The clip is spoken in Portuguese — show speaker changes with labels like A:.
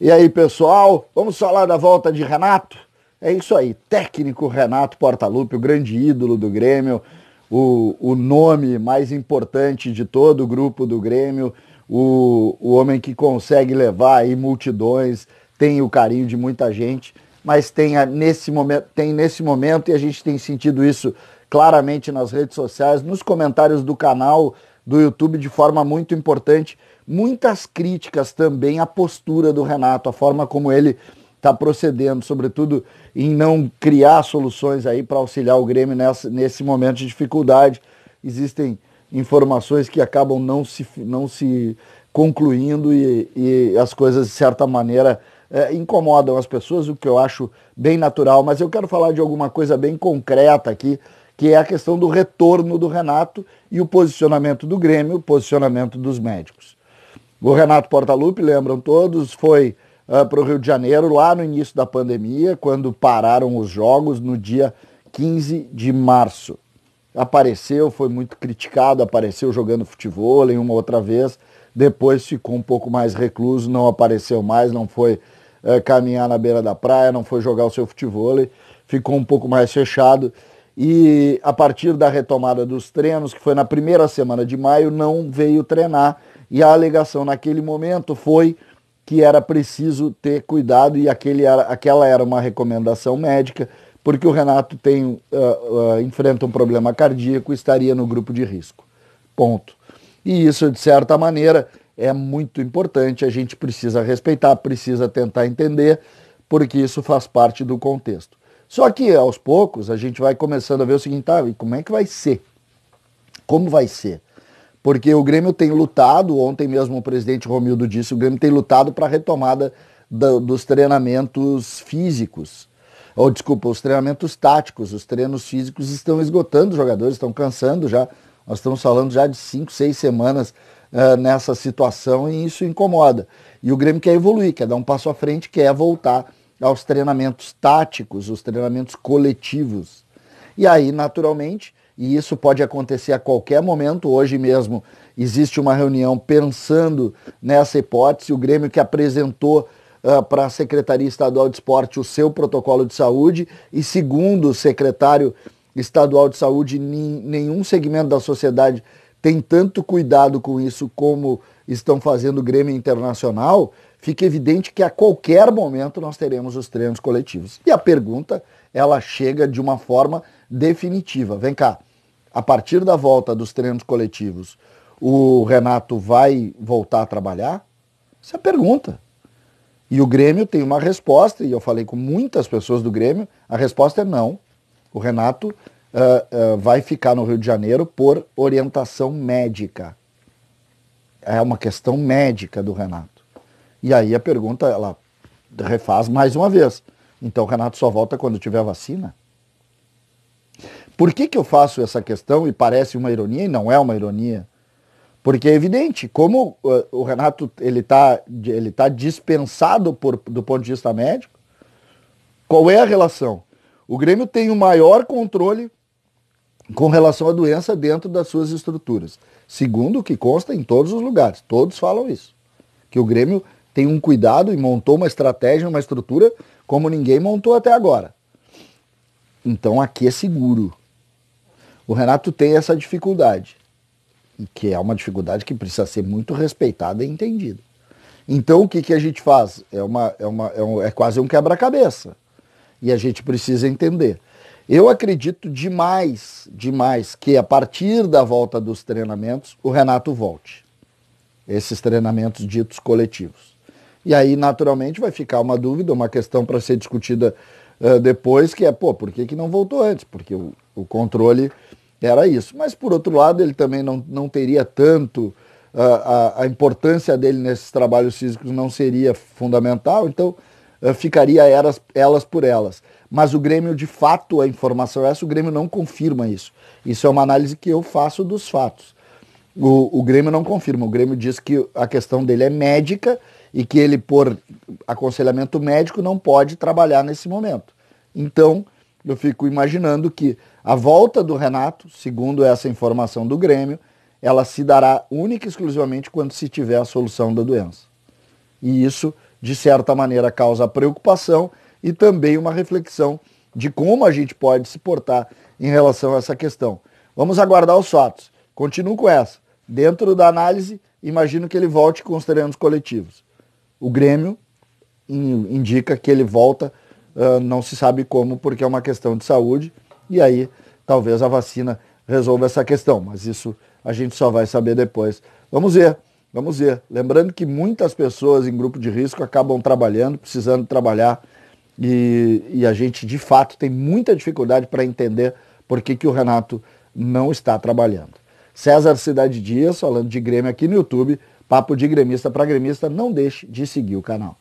A: E aí, pessoal, vamos falar da volta de Renato? É isso aí, técnico Renato Portaluppi, o grande ídolo do Grêmio, o nome mais importante de todo o grupo do Grêmio, o homem que consegue levar aí multidões, tem o carinho de muita gente, mas tem nesse momento, e a gente tem sentido isso claramente nas redes sociais, nos comentários do canal do YouTube de forma muito importante, muitas críticas também à postura do Renato, a forma como ele está procedendo, sobretudo em não criar soluções aí para auxiliar o Grêmio nesse momento de dificuldade. Existem informações que acabam não se concluindo e as coisas, de certa maneira, incomodam as pessoas, o que eu acho bem natural. Mas eu quero falar de alguma coisa bem concreta aqui, que é a questão do retorno do Renato e o posicionamento do Grêmio, o posicionamento dos médicos. O Renato Portaluppi, lembram todos, foi para o Rio de Janeiro lá no início da pandemia, quando pararam os jogos no dia 15 de março. Apareceu, foi muito criticado, apareceu jogando futebol uma outra vez, depois ficou um pouco mais recluso, não apareceu mais, não foi caminhar na beira da praia, não foi jogar o seu futebol, ficou um pouco mais fechado. E a partir da retomada dos treinos, que foi na primeira semana de maio, não veio treinar. E a alegação naquele momento foi que era preciso ter cuidado e aquela era uma recomendação médica, porque o Renato enfrenta um problema cardíaco e estaria no grupo de risco. Ponto. E isso, de certa maneira, é muito importante, a gente precisa respeitar, precisa tentar entender, porque isso faz parte do contexto. Só que, aos poucos, a gente vai começando a ver o seguinte, e como é que vai ser? Como vai ser? Porque o Grêmio tem lutado, ontem mesmo o presidente Romildo disse, o Grêmio tem lutado para a retomada dos treinamentos físicos. Ou, desculpa, os treinamentos táticos, os treinos físicos estão esgotando os jogadores, estão cansando já. Nós estamos falando já de 5, 6 semanas nessa situação e isso incomoda. E o Grêmio quer evoluir, quer dar um passo à frente, quer voltar aos treinamentos táticos, os treinamentos coletivos. E aí, naturalmente, e isso pode acontecer a qualquer momento, hoje mesmo existe uma reunião pensando nessa hipótese, o Grêmio que apresentou para a Secretaria Estadual de Esporte o seu protocolo de saúde e segundo o secretário estadual de saúde, nenhum segmento da sociedade tem tanto cuidado com isso como estão fazendo o Grêmio Internacional, fica evidente que a qualquer momento nós teremos os treinos coletivos. E a pergunta, ela chega de uma forma definitiva. Vem cá, a partir da volta dos treinos coletivos, o Renato vai voltar a trabalhar? Essa é a pergunta. E o Grêmio tem uma resposta, e eu falei com muitas pessoas do Grêmio, a resposta é não. O Renato vai ficar no Rio de Janeiro por orientação médica. É uma questão médica do Renato. E aí a pergunta, ela refaz mais uma vez. Então o Renato só volta quando tiver vacina? Por que eu faço essa questão e parece uma ironia e não é uma ironia? Porque é evidente, como o Renato ele tá dispensado do ponto de vista médico, qual é a relação? O Grêmio tem o maior controle com relação à doença dentro das suas estruturas. Segundo o que consta em todos os lugares, todos falam isso. Que o Grêmio tem um cuidado e montou uma estratégia, uma estrutura como ninguém montou até agora. Então aqui é seguro. O Renato tem essa dificuldade, que é uma dificuldade que precisa ser muito respeitada e entendida. Então o que a gente faz? É quase um quebra-cabeça. E a gente precisa entender. Eu acredito demais que a partir da volta dos treinamentos, o Renato volte. Esses treinamentos ditos coletivos. E aí, naturalmente, vai ficar uma dúvida, uma questão para ser discutida depois, que é, por que não voltou antes? Porque o controle era isso. Mas, por outro lado, ele também não teria tanto, a importância dele nesses trabalhos físicos não seria fundamental, então ficaria elas por elas. Mas o Grêmio, de fato, a informação é essa, o Grêmio não confirma isso. Isso é uma análise que eu faço dos fatos. O Grêmio não confirma, o Grêmio diz que a questão dele é médica e que ele, por aconselhamento médico, não pode trabalhar nesse momento. Então, eu fico imaginando que a volta do Renato, segundo essa informação do Grêmio, ela se dará única e exclusivamente quando se tiver a solução da doença. E isso de certa maneira, causa preocupação e também uma reflexão de como a gente pode se portar em relação a essa questão. Vamos aguardar os fatos. Continuo com essa. Dentro da análise, imagino que ele volte com os treinos coletivos. O Grêmio indica que ele volta, não se sabe como, porque é uma questão de saúde, e aí talvez a vacina resolva essa questão, mas isso a gente só vai saber depois. Vamos ver. Lembrando que muitas pessoas em grupo de risco acabam trabalhando, precisando trabalhar, e a gente de fato tem muita dificuldade para entender por que o Renato não está trabalhando. César Cidade Dias, falando de Grêmio aqui no YouTube, papo de gremista para gremista, não deixe de seguir o canal.